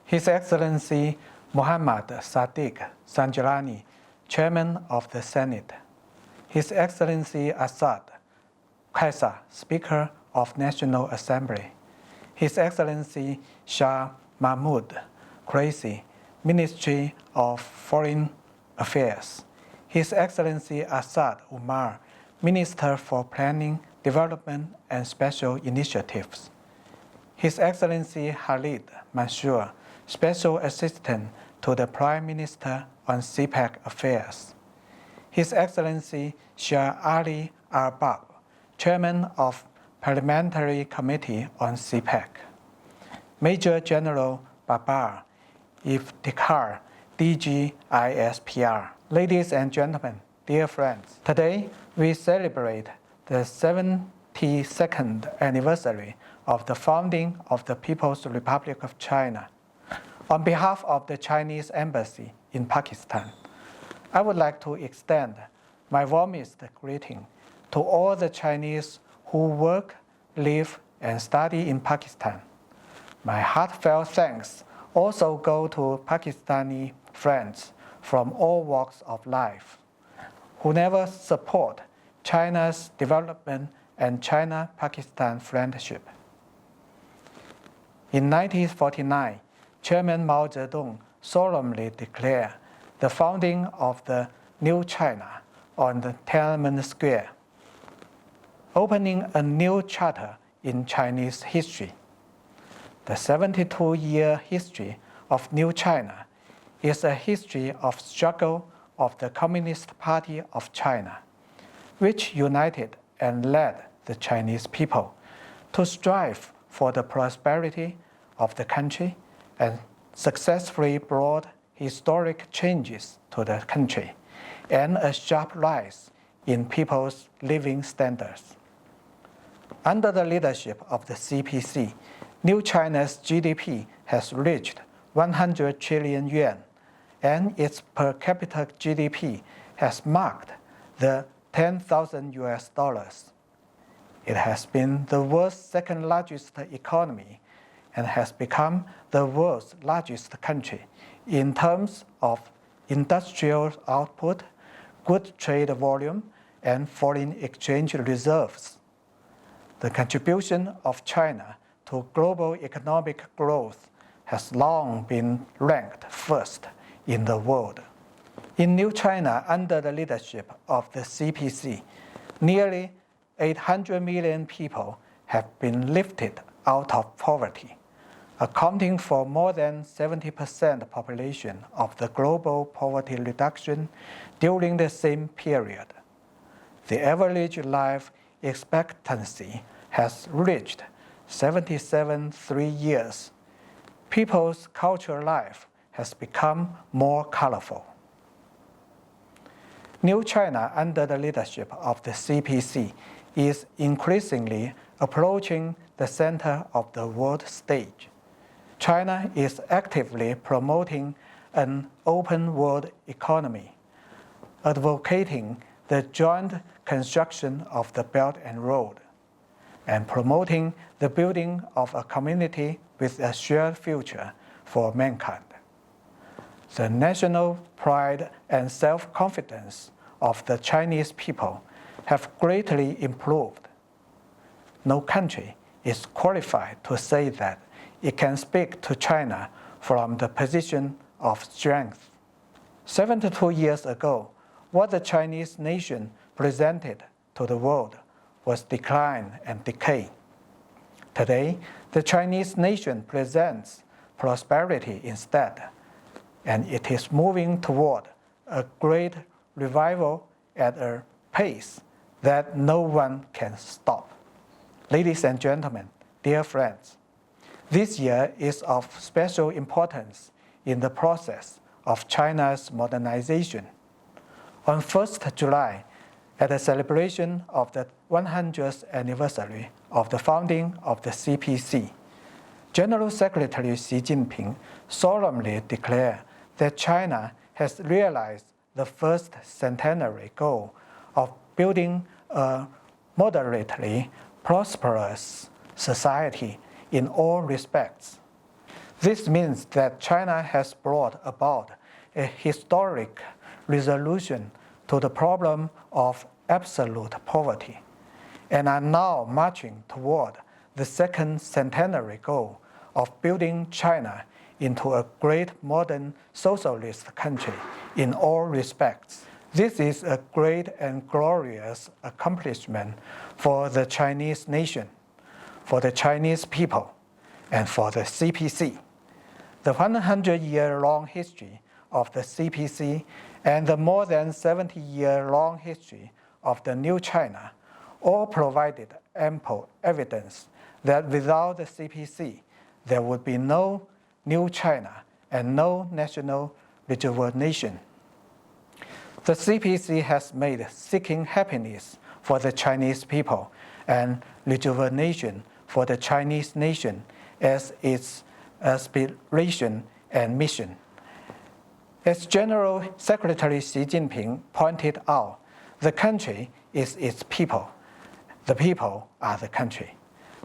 His Excellency Muhammad Sadiq Zanjirani, Chairman of the Senate, His Excellency Asad Qaisar, Speaker of National Assembly, His Excellency Shah Mahmood Qureshi, Ministry of Foreign Affairs, His Excellency Asad Umar, Minister for Planning, Development and Special Initiatives, His Excellency Khalid Mansour, Special Assistant to the Prime Minister on CPEC Affairs, His Excellency Shah Ali Arbab, Chairman of Parliamentary Committee on CPEC, Major General Babar Iftikhar, DG ISPR. Ladies and gentlemen, dear friends, today we celebrate the 72nd anniversary of the founding of the People's Republic of China. On behalf of the Chinese Embassy in Pakistan, I would like to extend my warmest greeting to all the Chinese who work, live, and study in Pakistan. My heartfelt thanks also go to Pakistani friends from all walks of life who never support China's development and China-Pakistan friendship. In 1949, Chairman Mao Zedong solemnly declared the founding of the New China on the Tiananmen Square, opening a new chapter in Chinese history. The 72-year history of New China is a history of struggle of the Communist Party of China, which united and led the Chinese people to strive for the prosperity of the country and successfully brought historic changes to the country and a sharp rise in people's living standards. Under the leadership of the CPC, New China's GDP has reached 100 trillion yuan, and its per capita GDP has marked the 10,000 US dollars. It has been the world's second largest economy and has become the world's largest country in terms of industrial output, good trade volume, and foreign exchange reserves. The contribution of China to global economic growth has long been ranked first in the world. In New China, under the leadership of the CPC, nearly 800 million people have been lifted out of poverty, accounting for more than 70% population of the global poverty reduction during the same period. The average life expectancy has reached 77.3 years. People's cultural life has become more colorful. New China, under the leadership of the CPC, is increasingly approaching the center of the world stage. China is actively promoting an open world economy, advocating the joint construction of the Belt and Road, and promoting the building of a community with a shared future for mankind. The national pride and self-confidence of the Chinese people have greatly improved. No country is qualified to say that it can speak to China from the position of strength. 72 years ago, what the Chinese nation presented to the world was decline and decay. Today, the Chinese nation presents prosperity instead, and it is moving toward a great revival at a pace that no one can stop. Ladies and gentlemen, dear friends, this year is of special importance in the process of China's modernization. On 1st July, at the celebration of the 100th anniversary of the founding of the CPC, General Secretary Xi Jinping solemnly declared that China has realized the first centenary goal of building a moderately prosperous society in all respects. This means that China has brought about a historic resolution to the problem of absolute poverty, and are now marching toward the second centenary goal of building China into a great modern socialist country in all respects. This is a great and glorious accomplishment for the Chinese nation, for the Chinese people, and for the CPC. The 100-year-long history of the CPC and the more than 70-year-long history of the New China all provided ample evidence that without the CPC, there would be no New China and no national rejuvenation. The CPC has made seeking happiness for the Chinese people and rejuvenation for the Chinese nation as its aspiration and mission. As General Secretary Xi Jinping pointed out, the country is its people. The people are the country.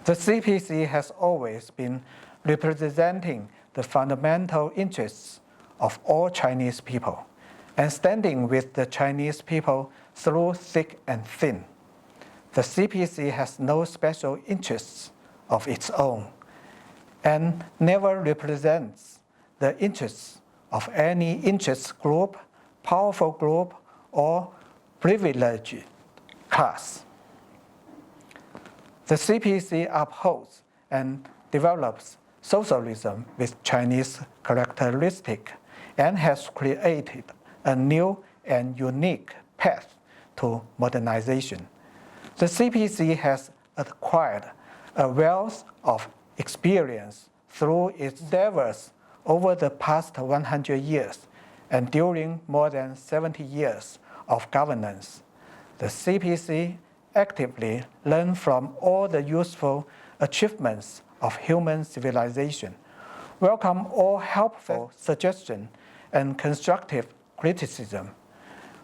The CPC has always been representing the fundamental interests of all Chinese people and standing with the Chinese people through thick and thin. The CPC has no special interests of its own and never represents the interests of any interest group, powerful group, or privileged class. The CPC upholds and develops socialism with Chinese characteristics and has created a new and unique path to modernization. The CPC has acquired a wealth of experience through its endeavors over the past 100 years and during more than 70 years of governance. The CPC actively learned from all the useful achievements of human civilization, welcome all helpful suggestions and constructive criticism.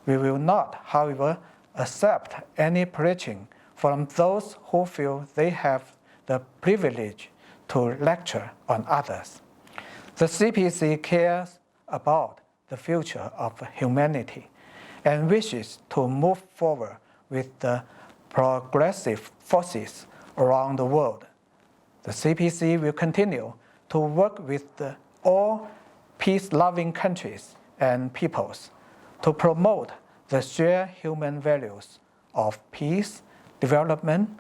We will not, however, accept any preaching from those who feel they have the privilege to lecture on others. The CPC cares about the future of humanity and wishes to move forward with the progressive forces around the world. The CPC will continue to work with all peace-loving countries and peoples to promote the shared human values of peace, development,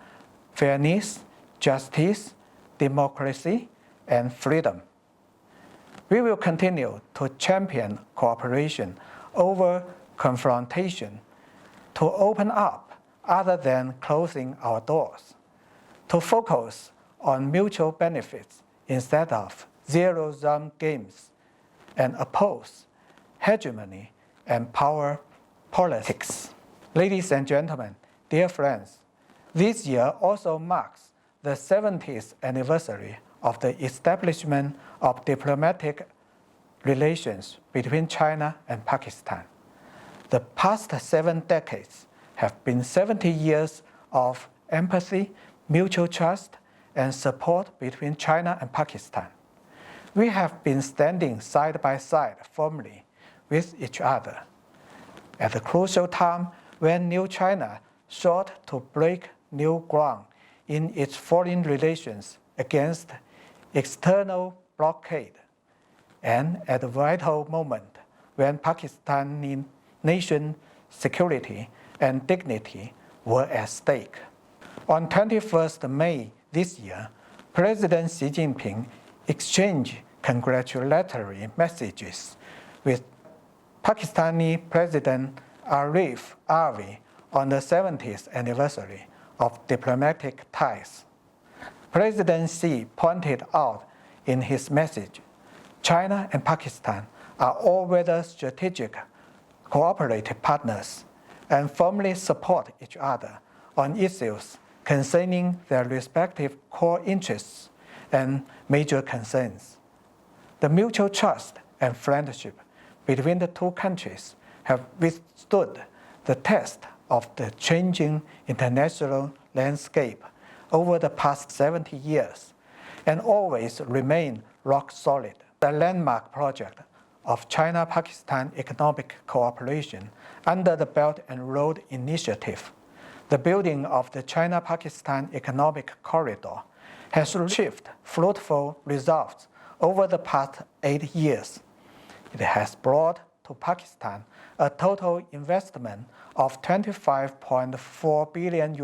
fairness, justice, democracy, and freedom. We will continue to champion cooperation over confrontation, to open up other than closing our doors, to focus on mutual benefits instead of zero-sum games, and oppose hegemony and power politics. Ladies and gentlemen, dear friends, this year also marks the 70th anniversary of the establishment of diplomatic relations between China and Pakistan. The past 7 decades have been 70 years of empathy, mutual trust, and support between China and Pakistan. We have been standing side by side firmly with each other. At the crucial time when New China sought to break new ground in its foreign relations against external blockade, and at a vital moment when Pakistani nation security and dignity were at stake. On 21st May this year, President Xi Jinping exchanged congratulatory messages with Pakistani President Arif Alvi on the 70th anniversary of diplomatic ties. President Xi pointed out in his message, China and Pakistan are all-weather strategic cooperative partners and firmly support each other on issues concerning their respective core interests and major concerns. The mutual trust and friendship between the two countries have withstood the test of the changing international landscape over the past 70 years and always remain rock solid. The landmark project of China-Pakistan economic cooperation under the Belt and Road Initiative, the building of the China-Pakistan Economic Corridor, has achieved fruitful results over the past 8 years. It has brought to Pakistan a total investment of $25.4 billion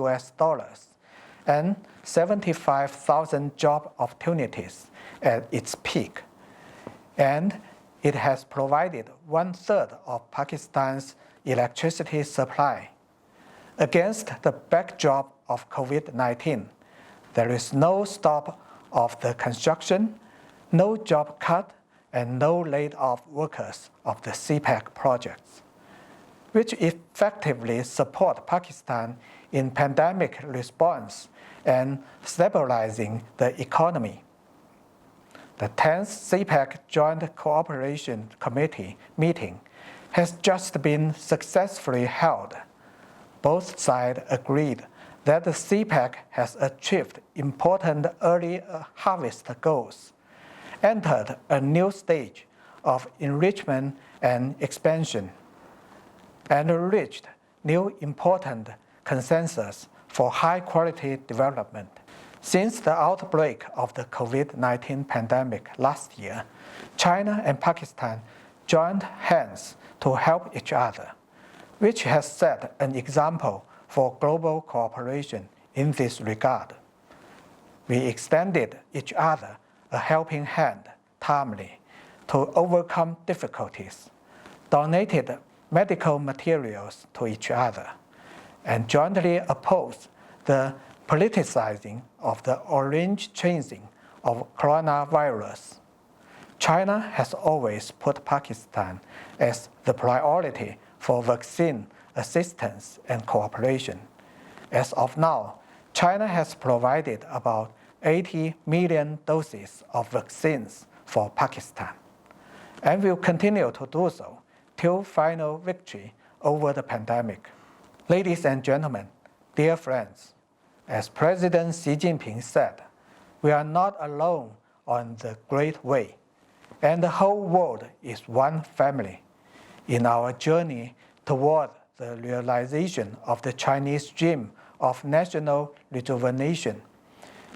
and 75,000 job opportunities at its peak. And it has provided 1/3 of Pakistan's electricity supply. Against the backdrop of COVID-19, there is no stop of the construction, no job cut, and no laid-off workers of the CPEC projects, which effectively support Pakistan in pandemic response and stabilizing the economy. The 10th CPEC Joint Cooperation Committee meeting has just been successfully held. Both sides agreed that the CPEC has achieved important early harvest goals, entered a new stage of enrichment and expansion, and reached new important consensus for high-quality development. Since the outbreak of the COVID-19 pandemic last year, China and Pakistan joined hands to help each other, which has set an example for global cooperation in this regard. We extended each other a helping hand timely to overcome difficulties, donated medical materials to each other, and jointly opposed the politicizing of the orange chasing of coronavirus. China has always put Pakistan as the priority for vaccine assistance and cooperation. As of now, China has provided about 80 million doses of vaccines for Pakistan, and will continue to do so till final victory over the pandemic. Ladies and gentlemen, dear friends, as President Xi Jinping said, we are not alone on the great way, and the whole world is one family. In our journey toward the realization of the Chinese dream of national rejuvenation,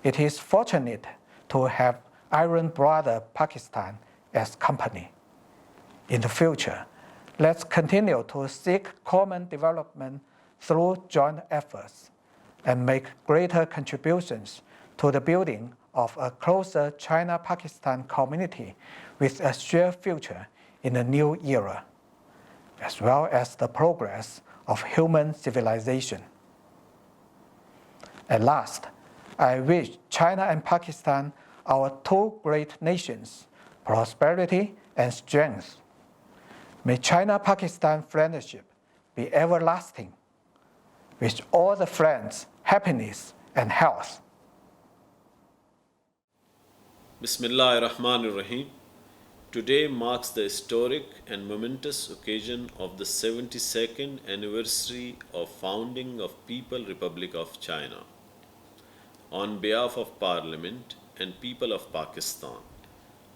it is fortunate to have Iron Brother Pakistan as company. In the future, let's continue to seek common development through joint efforts and make greater contributions to the building of a closer China-Pakistan community with a shared future in the new era, as well as the progress of human civilization. At last, I wish China and Pakistan, our two great nations, prosperity and strength. May China-Pakistan friendship be everlasting. Wish all the friends happiness and health. Bismillahir Rahmanir Rahim. Today marks the historic and momentous occasion of the 72nd anniversary of founding of People Republic of China. On behalf of Parliament and people of Pakistan,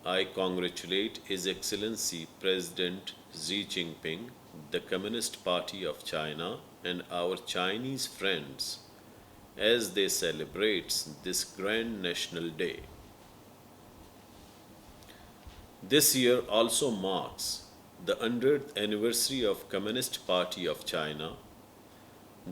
I congratulate His Excellency President Xi Jinping, the Communist Party of China, and our Chinese friends as they celebrate this grand national day. This year also marks the 100th anniversary of Communist Party of China.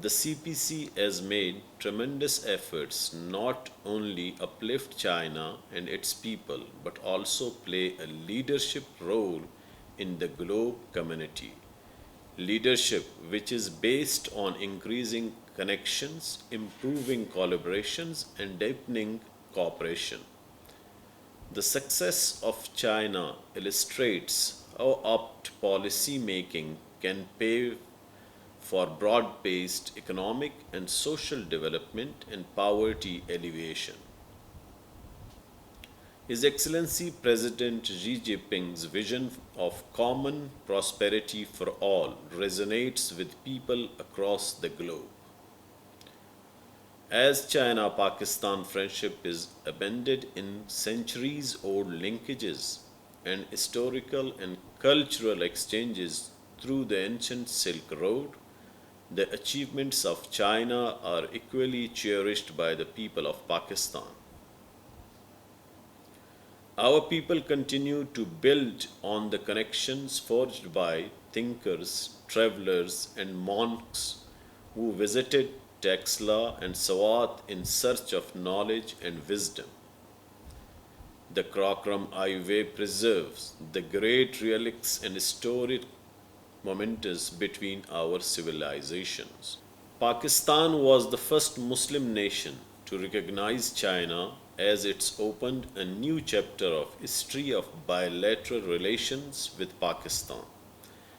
The CPC has made tremendous efforts not only uplift China and its people but also play a leadership role in the globe community. Leadership which is based on increasing connections, improving collaborations, and deepening cooperation. The success of China illustrates how apt policy making can pave for broad-based economic and social development and poverty alleviation. His Excellency President Xi Jinping's vision of common prosperity for all resonates with people across the globe. As China Pakistan friendship is embedded in centuries old linkages and historical and cultural exchanges through the ancient Silk Road, the achievements of China are equally cherished by the people of Pakistan. Our people continue to build on the connections forged by thinkers, travelers, and monks who visited Taxila and Swat in search of knowledge and wisdom. The Krakram Highway preserves the great relics and historic momentous between our civilizations. Pakistan was the first Muslim nation to recognize China as it's opened a new chapter of history of bilateral relations with Pakistan.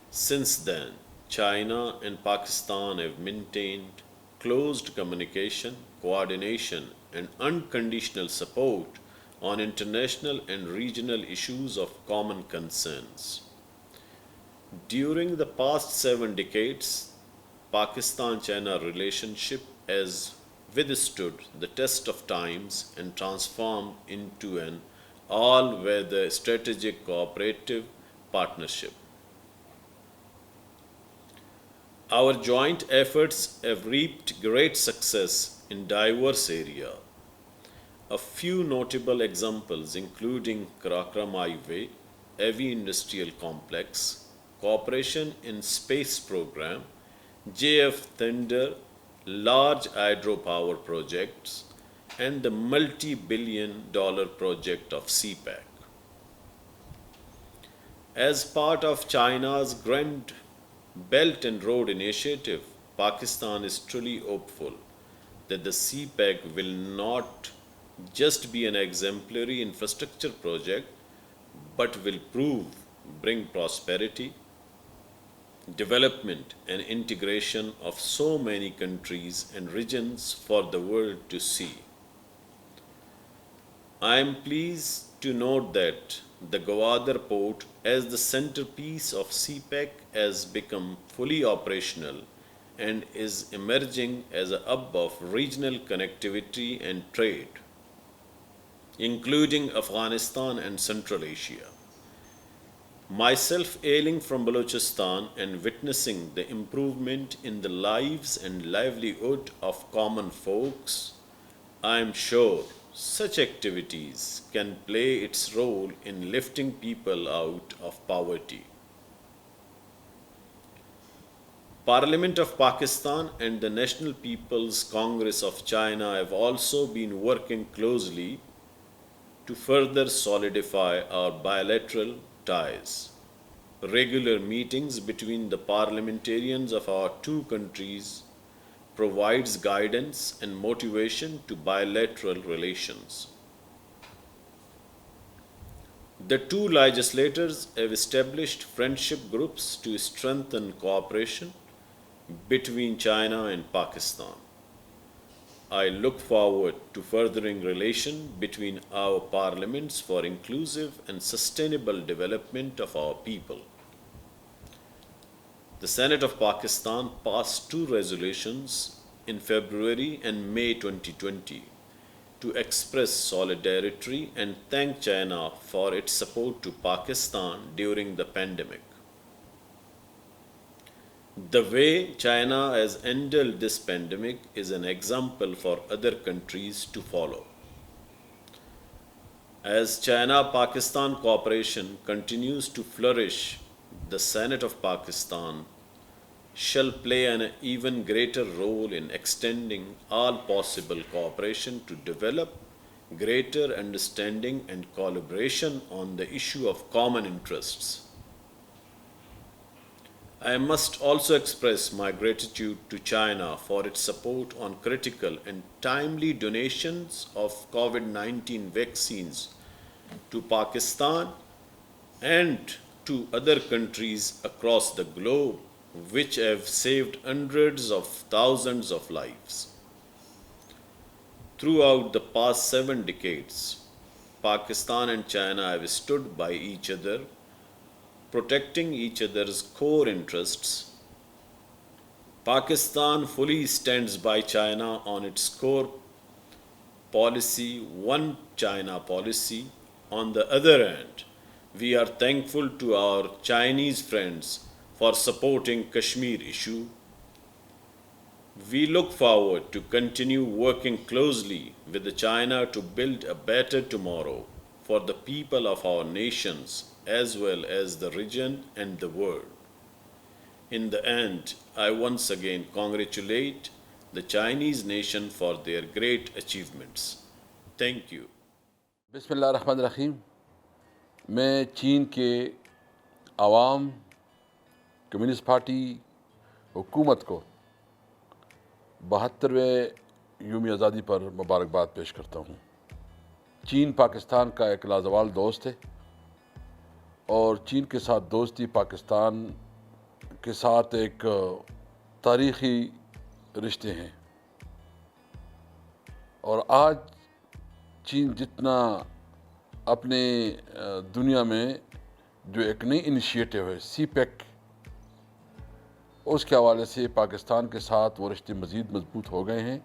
Since then, China and Pakistan have maintained closed communication, coordination, and unconditional support on international and regional issues of common concerns. During the past 7 decades, Pakistan China relationship has withstood the test of times and transformed into an all weather strategic cooperative partnership. Our joint efforts have reaped great success in diverse areas. A few notable examples including Krakram Highway, Heavy Industrial Complex, cooperation in space program, JF Thunder, large hydropower projects, and the multi-billion-dollar project of CPEC. As part of China's Grand Belt and Road Initiative, Pakistan is truly hopeful that the CPEC will not just be an exemplary infrastructure project but will bring prosperity, development, and integration of so many countries and regions for the world to see. I am pleased to note that the Gwadar port, as the centerpiece of CPEC, has become fully operational and is emerging as a hub of regional connectivity and trade, including Afghanistan and Central Asia. Myself hailing from Balochistan and witnessing the improvement in the lives and livelihood of common folks, I am sure such activities can play its role in lifting people out of poverty. Parliament of Pakistan and the National People's Congress of China have also been working closely to further solidify our bilateral ties. Regular meetings between the parliamentarians of our two countries provides guidance and motivation to bilateral relations. The two legislators have established friendship groups to strengthen cooperation between China and Pakistan. I look forward to furthering relation between our parliaments for inclusive and sustainable development of our people. The Senate of Pakistan passed two resolutions in February and May 2020 to express solidarity and thank China for its support to Pakistan during the pandemic. The way China has handled this pandemic is an example for other countries to follow. As China Pakistan cooperation continues to flourish, the Senate of Pakistan shall play an even greater role in extending all possible cooperation to develop greater understanding and collaboration on the issue of common interests. I must also express my gratitude to China for its support on critical and timely donations of COVID-19 vaccines to Pakistan and to other countries across the globe, which have saved hundreds of thousands of lives. Throughout the past 7 decades, Pakistan and China have stood by each other, protecting each other's core interests Pakistan fully stands by China on its core policy, One China policy. On the other hand, we are thankful to our Chinese friends for supporting Kashmir issue. We look forward to continue working closely with China to build a better tomorrow for the people of our nations as well as the region and the world. In the end, I once again congratulate the Chinese nation for their great achievements. Thank you. बिस्मिल्लाहिर्रहमानिर्रहीम। मैं चीन के आवाम, communist party, हुकूमत को 72वें यौम आज़ादी पर मुबारकबाद पेश करता हूँ। चीन पाकिस्तान का एक लाजवाल दोस्त है और चीन के साथ दोस्ती पाकिस्तान के साथ एक तारीख़ी रिश्ते हैं। और आज चीन जितना अपने दुनिया में जो एक नई इनिशिएटिव है सीपेक, उसके हवाले से पाकिस्तान के साथ वो रिश्ते मज़ीद मजबूत हो गए हैं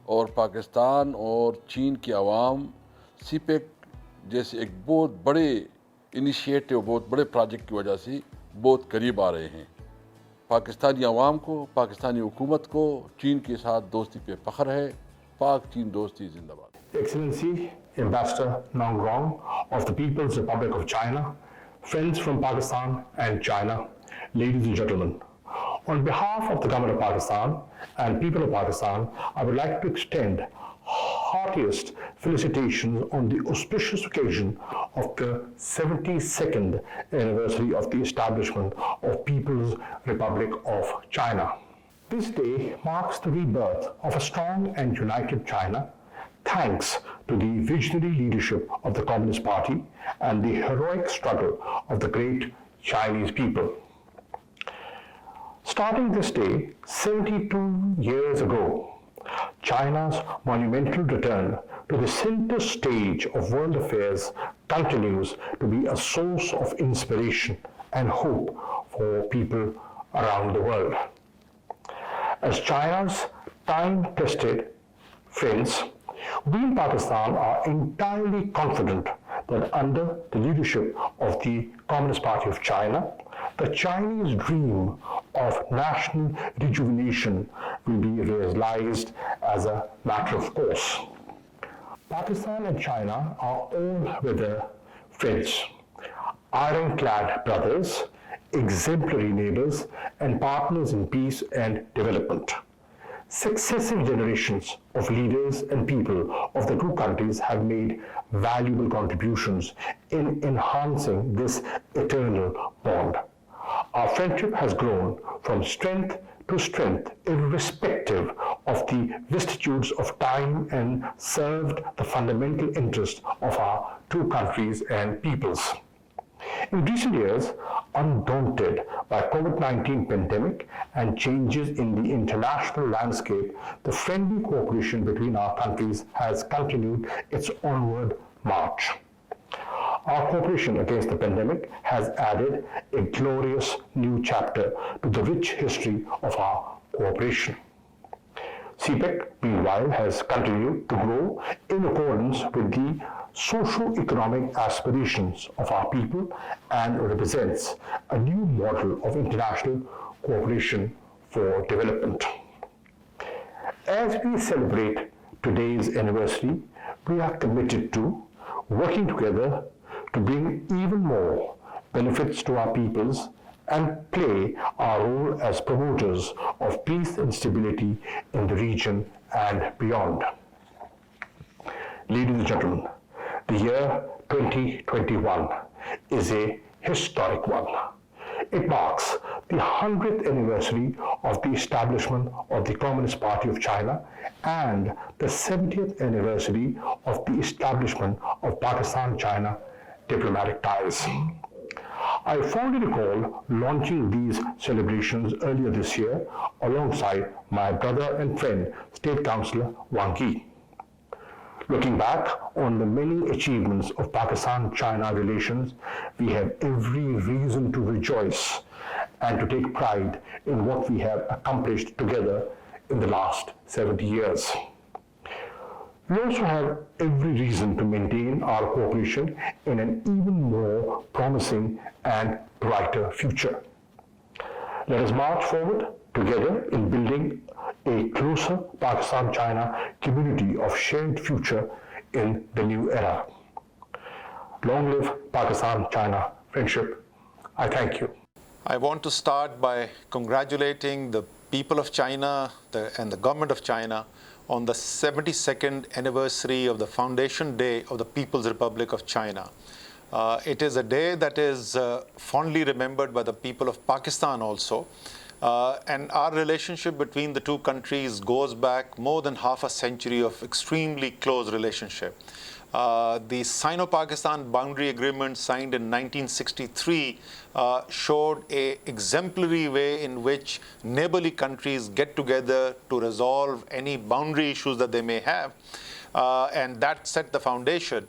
और पाकिस्तान और चीन की आवाम सीपेक जैसे एक बहुत बड़े इनिशिएटिव, बहुत बड़े प्रोजेक्ट की वजह से बहुत करीब आ रहे हैं। पाकिस्तानी आवाम को, पाकिस्तानी हुकूमत को चीन के साथ दोस्ती पे फ़ख्र है। पाक चीन दोस्ती जिंदाबाद। Excellency, Ambassador Nong Rong of the People's Republic of China, friends from Pakistan and China, ladies and gentlemen, on behalf of the government of Pakistan and people of Pakistan, I would like to extend heartiest felicitations on the auspicious occasion of the 72nd anniversary of the establishment of People's Republic of China. This day marks the rebirth of a strong and united China, thanks to the visionary leadership of the Communist Party and the heroic struggle of the great Chinese people. Starting this day, 72 years ago, China's monumental return to the center stage of world affairs continues to be a source of inspiration and hope for people around the world. As China's time-tested friends, we in Pakistan are entirely confident that under the leadership of the Communist Party of China, the Chinese dream of national rejuvenation will be realized as a matter of course. Pakistan and China are all-weather friends, ironclad brothers, exemplary neighbors, and partners in peace and development. Successive generations of leaders and people of the two countries have made valuable contributions in enhancing this eternal bond. Our friendship has grown from strength to strength, irrespective of the vicissitudes of time, and served the fundamental interest of our two countries and peoples. In recent years, undaunted by COVID-19 pandemic and changes in the international landscape, the friendly cooperation between our countries has continued its onward march. Our cooperation against the pandemic has added a glorious new chapter to the rich history of our cooperation. CPEC, meanwhile, has continued to grow in accordance with the socio-economic aspirations of our people and represents a new model of international cooperation for development. As we celebrate today's anniversary, we are committed to working together to bring even more benefits to our peoples and play our role as promoters of peace and stability in the region and beyond. Ladies and gentlemen, the year 2021 is a historic one. It marks the 100th anniversary of the establishment of the Communist Party of China and the 70th anniversary of the establishment of Pakistan-China diplomatic ties. I fondly recall launching these celebrations earlier this year alongside my brother and friend, State Councillor Wang Yi. Looking back on the many achievements of Pakistan-China relations, we have every reason to rejoice and to take pride in what we have accomplished together in the last 70 years. We also have every reason to maintain our cooperation in an even more promising and brighter future. Let us march forward together in building a closer Pakistan-China community of shared future in the new era. Long live Pakistan-China friendship. I thank you. I want to start by congratulating the people of China and the government of China on the 72nd anniversary of the Foundation Day of the People's Republic of China. It is a day that is fondly remembered by the people of Pakistan also. And our relationship between the two countries goes back more than half a century of extremely close relationship. The Sino-Pakistan Boundary Agreement signed in 1963 showed an exemplary way in which neighborly countries get together to resolve any boundary issues that they may have, and that set the foundation.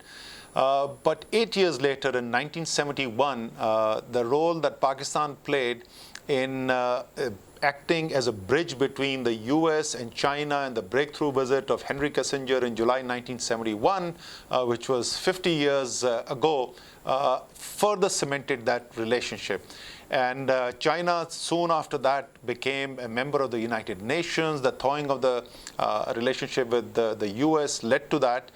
But 8 years later, in 1971, the role that Pakistan played in acting as a bridge between the US and China and the breakthrough visit of Henry Kissinger in July 1971, which was 50 years ago, further cemented that relationship. And China soon after that became a member of the United Nations. The thawing of the relationship with the US led to that.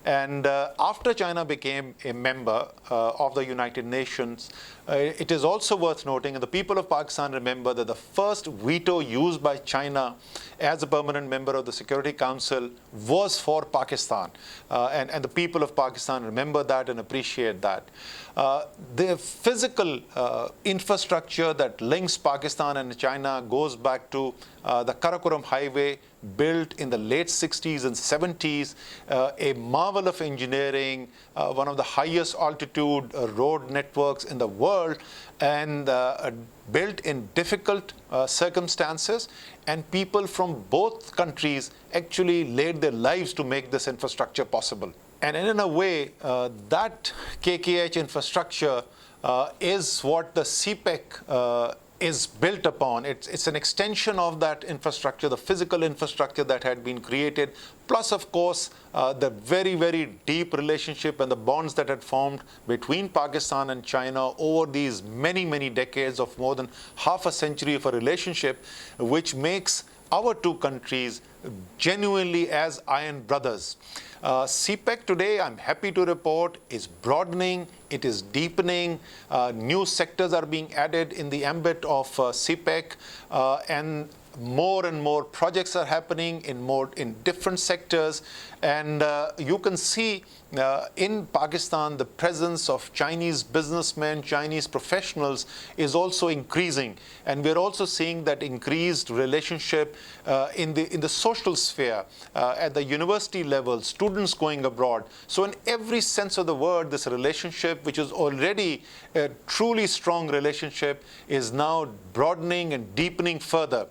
And after China became a member of the United Nations, it is also worth noting, and the people of Pakistan remember, that the first veto used by China as a permanent member of the Security Council was for Pakistan. And the people of Pakistan remember that and appreciate that. The physical infrastructure that links Pakistan and China goes back to the Karakoram Highway, built in the late 60s and 70s, a marvel of engineering, one of the highest altitude road networks in the world, and built in difficult circumstances. And people from both countries actually laid their lives to make this infrastructure possible. And in a way, that KKH infrastructure is what the CPEC is built upon. It's an extension of that infrastructure, the physical infrastructure that had been created, plus, of course, the very, very deep relationship and the bonds that had formed between Pakistan and China over these many, many decades of more than half a century of a relationship, which makes our two countries genuinely as iron brothers. CPEC today, I'm happy to report, is broadening, it is deepening. New sectors are being added in the ambit of CPEC, and more projects are happening in different sectors. And you can see in Pakistan, the presence of Chinese businessmen, Chinese professionals is also increasing. And we're also seeing that increased relationship in the social sphere, at the university level, students going abroad. So in every sense of the word, this relationship, which is already a truly strong relationship, is now broadening and deepening further.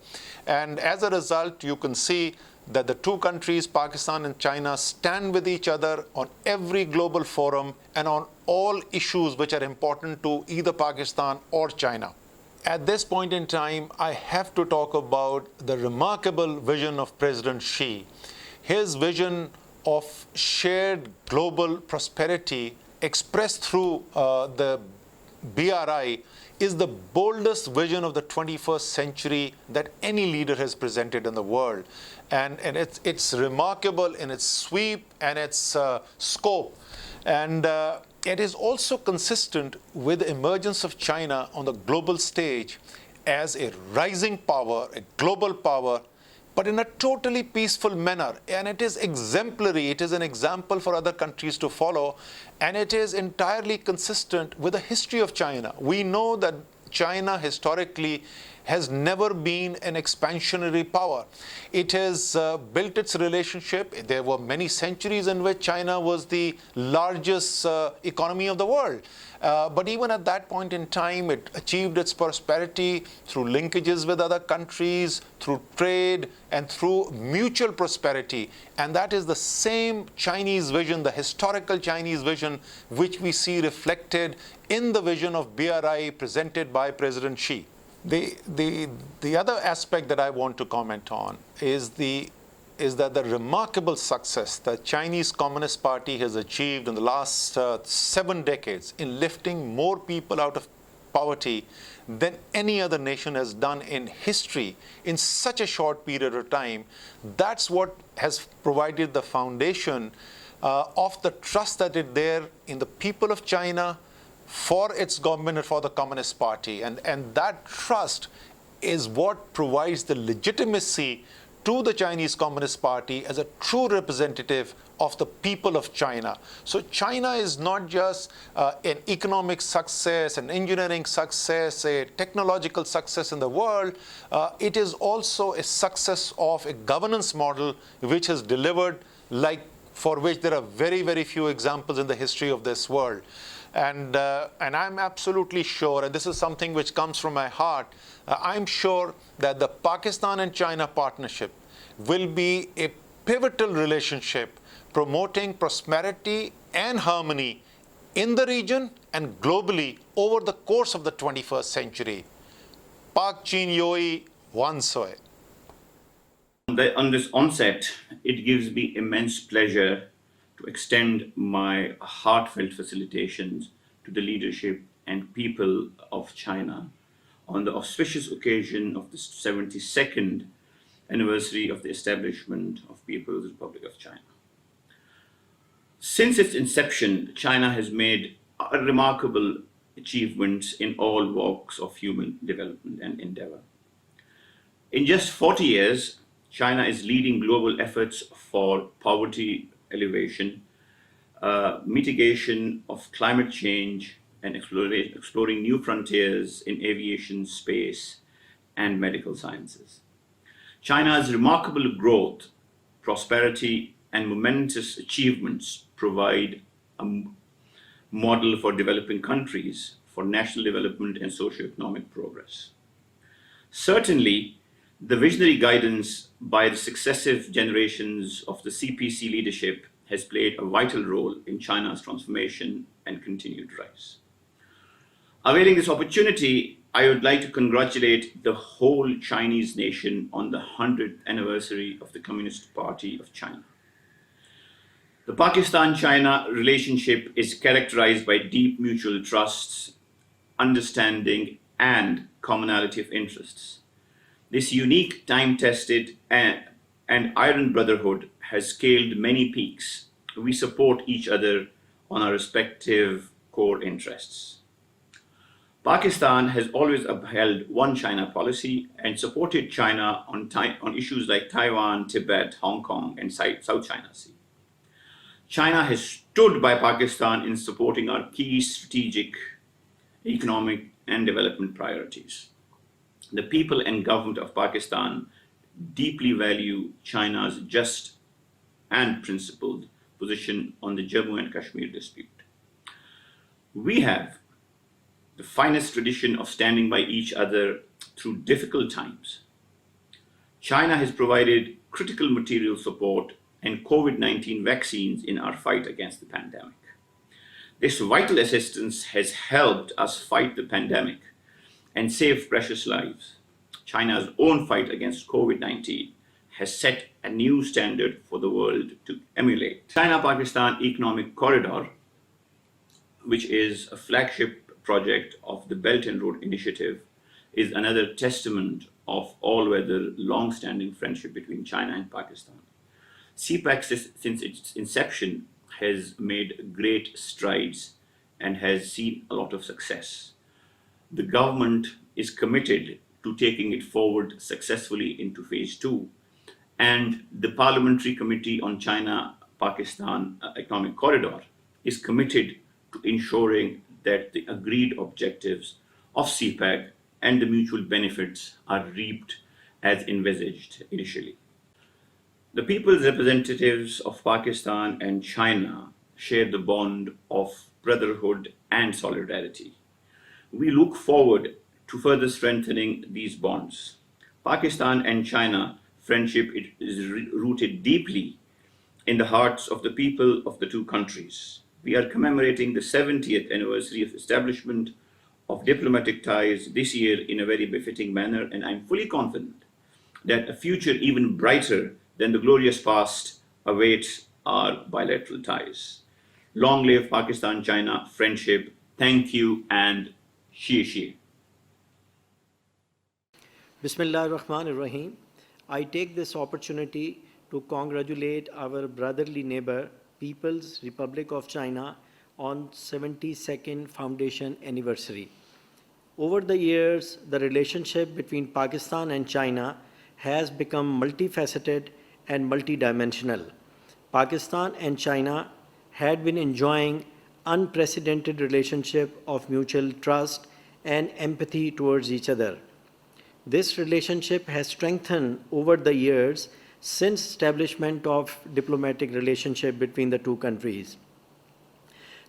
And as a result, you can see that the two countries, Pakistan and China, stand with each other on every global forum and on all issues which are important to either Pakistan or China. At this point in time, I have to talk about the remarkable vision of President Xi. His vision of shared global prosperity expressed through the BRI is the boldest vision of the 21st century that any leader has presented in the world. And it's remarkable in its sweep and its scope. And it is also consistent with the emergence of China on the global stage as a rising power, a global power, but in a totally peaceful manner. And it is exemplary. It is an example for other countries to follow. And it is entirely consistent with the history of China. We know that China historically has never been an expansionary power. It has built its relationship. There were many centuries in which China was the largest economy of the world. But even at that point in time, it achieved its prosperity through linkages with other countries, through trade, and through mutual prosperity. And that is the same Chinese vision, the historical Chinese vision, which we see reflected in the vision of BRI presented by President Xi. The other aspect that I want to comment on is that the remarkable success that Chinese Communist Party has achieved in the last 7 decades in lifting more people out of poverty than any other nation has done in history in such a short period of time. That's what has provided the foundation of the trust that is there in the people of China for its government and for the Communist Party. And that trust is what provides the legitimacy to the Chinese Communist Party as a true representative of the people of China. So China is not just an economic success, an engineering success, a technological success in the world. It is also a success of a governance model which has delivered, for which there are very, very few examples in the history of this world. And I'm absolutely sure, and this is something which comes from my heart, I'm sure that the Pakistan and China partnership will be a pivotal relationship promoting prosperity and harmony in the region and globally over the course of the 21st century. Pak Chin Yoi Wan Soe. On this onset, it gives me immense pleasure to extend my heartfelt felicitations to the leadership and people of China on the auspicious occasion of the 72nd anniversary of the establishment of People's Republic of China. Since its inception, China has made remarkable achievements in all walks of human development and endeavor. In just 40 years, China is leading global efforts for poverty elevation, mitigation of climate change, and exploring new frontiers in aviation, space, and medical sciences. China's remarkable growth, prosperity, and momentous achievements provide a model for developing countries for national development and socio-economic progress. Certainly, the visionary guidance by the successive generations of the CPC leadership has played a vital role in China's transformation and continued rise. Availing this opportunity, I would like to congratulate the whole Chinese nation on the 100th anniversary of the Communist Party of China. The Pakistan-China relationship is characterized by deep mutual trust, understanding, and commonality of interests. This unique, time-tested, and iron brotherhood has scaled many peaks. We support each other on our respective core interests. Pakistan has always upheld one China policy and supported China on issues like Taiwan, Tibet, Hong Kong, and South China Sea. China has stood by Pakistan in supporting our key strategic, economic, and development priorities. The people and government of Pakistan deeply value China's just and principled position on the Jammu and Kashmir dispute. We have the finest tradition of standing by each other through difficult times. China has provided critical material support and COVID-19 vaccines in our fight against the pandemic. This vital assistance has helped us fight the pandemic and save precious lives. China's own fight against COVID-19 has set a new standard for the world to emulate. China-Pakistan Economic Corridor, which is a flagship project of the Belt and Road Initiative, is another testament of all-weather, long-standing friendship between China and Pakistan. CPEC, since its inception, has made great strides and has seen a lot of success. The government is committed to taking it forward successfully into phase 2, and the Parliamentary Committee on China-Pakistan Economic Corridor is committed to ensuring that the agreed objectives of CPEC and the mutual benefits are reaped as envisaged initially. The people's representatives of Pakistan and China share the bond of brotherhood and solidarity. We look forward to further strengthening these bonds. Pakistan and China friendship is rooted deeply in the hearts of the people of the two countries. We are commemorating the 70th anniversary of establishment of diplomatic ties this year in a very befitting manner, and I'm fully confident that a future even brighter than the glorious past awaits our bilateral ties. Long live Pakistan-China friendship. Thank you and xie xie. Bismillah ar-Rahman ar-Rahim. I take this opportunity to congratulate our brotherly neighbor, People's Republic of China, on 72nd Foundation anniversary. Over the years, the relationship between Pakistan and China has become multifaceted and multidimensional. Pakistan and China had been enjoying unprecedented relationship of mutual trust and empathy towards each other. This relationship has strengthened over the years since establishment of diplomatic relationship between the two countries.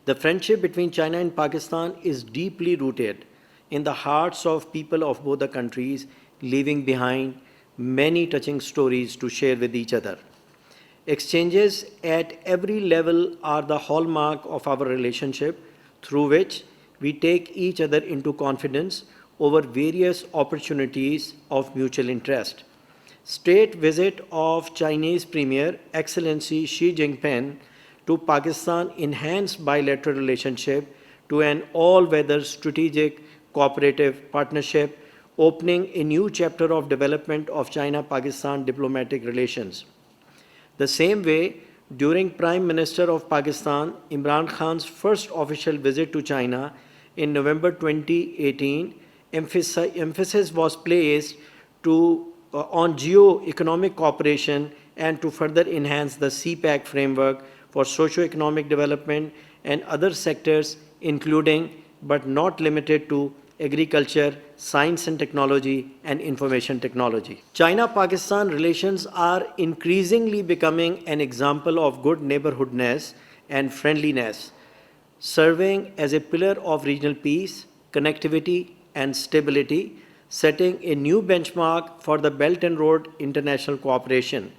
The friendship between China and Pakistan is deeply rooted in the hearts of people of both the countries, leaving behind many touching stories to share with each other. Exchanges at every level are the hallmark of our relationship, through which we take each other into confidence over various opportunities of mutual interest. State visit of Chinese Premier Excellency Xi Jinping to Pakistan enhanced bilateral relationship to an all-weather strategic cooperative partnership, opening a new chapter of development of China-Pakistan diplomatic relations. The same way, during Prime Minister of Pakistan Imran Khan's first official visit to China in November 2018, emphasis was placed on geo-economic cooperation and to further enhance the CPEC framework for socio-economic development and other sectors, including but not limited to agriculture, science and technology, and information technology. China-Pakistan relations are increasingly becoming an example of good neighborhoodness and friendliness, serving as a pillar of regional peace, connectivity, and stability, setting a new benchmark for the Belt and Road international cooperation.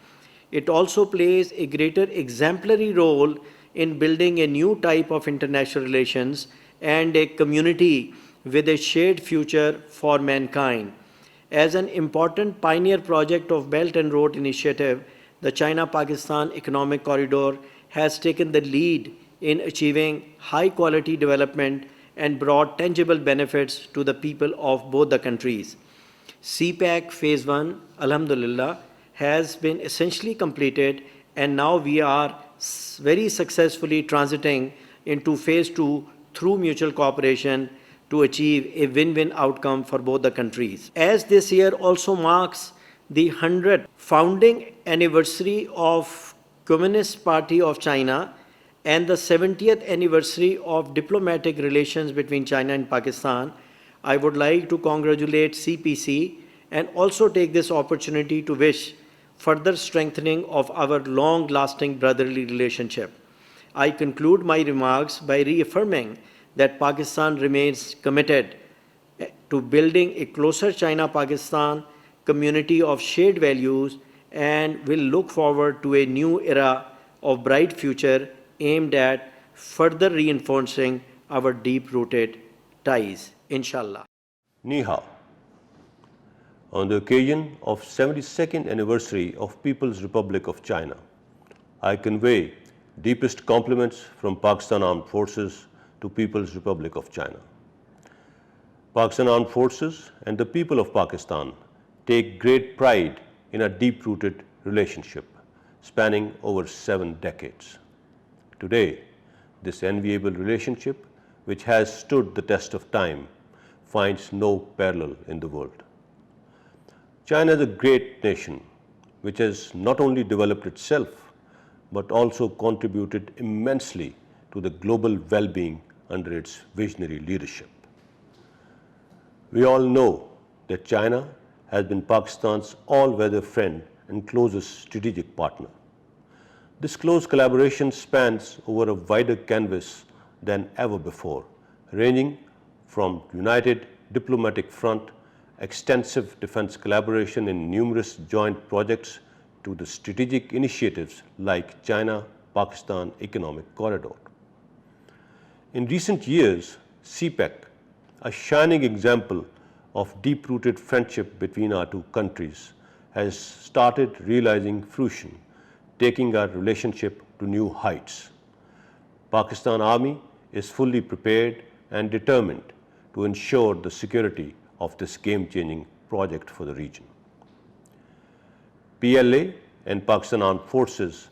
It also plays a greater exemplary role in building a new type of international relations and a community with a shared future for mankind. As an important pioneer project of Belt and Road Initiative, the China-Pakistan Economic Corridor has taken the lead in achieving high-quality development and brought tangible benefits to the people of both the countries. CPEC Phase 1, Alhamdulillah, has been essentially completed, and now we are very successfully transiting into Phase 2 through mutual cooperation to achieve a win-win outcome for both the countries. As this year also marks the 100th founding anniversary of Communist Party of China and the 70th anniversary of diplomatic relations between China and Pakistan, I would like to congratulate CPC and also take this opportunity to wish further strengthening of our long-lasting brotherly relationship. I conclude my remarks by reaffirming that Pakistan remains committed to building a closer China-Pakistan community of shared values and will look forward to a new era of bright future aimed at further reinforcing our deep-rooted ties, inshallah. Ni hao. On the occasion of 72nd anniversary of People's Republic of China, I convey deepest compliments from Pakistan Armed Forces to People's Republic of China. Pakistan Armed Forces and the people of Pakistan take great pride in a deep-rooted relationship spanning over 7 decades. Today, this enviable relationship, which has stood the test of time, finds no parallel in the world. China is a great nation which has not only developed itself but also contributed immensely to the global well-being under its visionary leadership. We all know that China has been Pakistan's all-weather friend and closest strategic partner. This close collaboration spans over a wider canvas than ever before, ranging from united diplomatic front, extensive defense collaboration in numerous joint projects, to the strategic initiatives like China-Pakistan Economic Corridor. In recent years, CPEC a shining example of deep-rooted friendship between our two countries, has started realizing fruition, taking our relationship to new heights. Pakistan Army is fully prepared and determined to ensure the security of this game-changing project for the region. PLA and Pakistan Armed Forces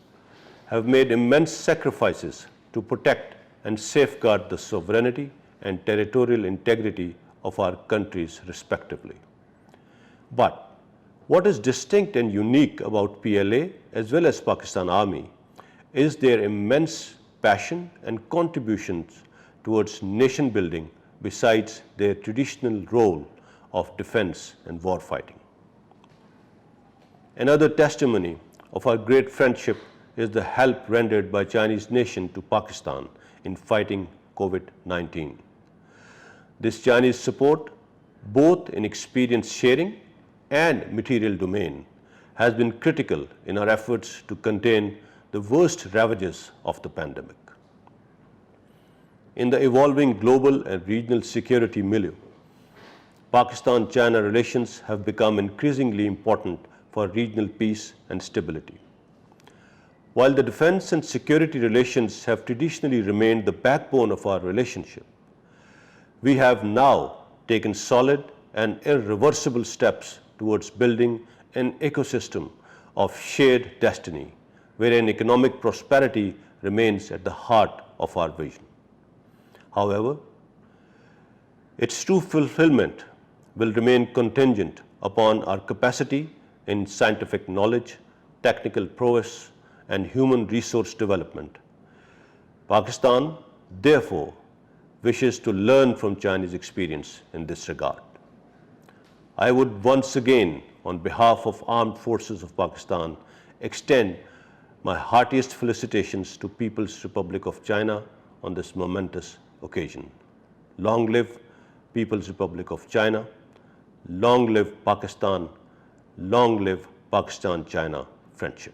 have made immense sacrifices to protect and safeguard the sovereignty and territorial integrity of our countries respectively. But what is distinct and unique about PLA as well as Pakistan Army is their immense passion and contributions towards nation building besides their traditional role of defense and warfighting. Another testimony of our great friendship is the help rendered by Chinese nation to Pakistan in fighting COVID-19. This Chinese support, both in experience sharing and material domain, has been critical in our efforts to contain the worst ravages of the pandemic. In the evolving global and regional security milieu, Pakistan-China relations have become increasingly important for regional peace and stability. While the defense and security relations have traditionally remained the backbone of our relationship, we have now taken solid and irreversible steps towards building an ecosystem of shared destiny, wherein economic prosperity remains at the heart of our vision. However, its true fulfillment will remain contingent upon our capacity in scientific knowledge, technical prowess, and human resource development. Pakistan, therefore, wishes to learn from Chinese experience in this regard. I would once again, on behalf of Armed Forces of Pakistan, extend my heartiest felicitations to People's Republic of China on this momentous occasion. Long live People's Republic of China, long live Pakistan, long live Pakistan-China friendship.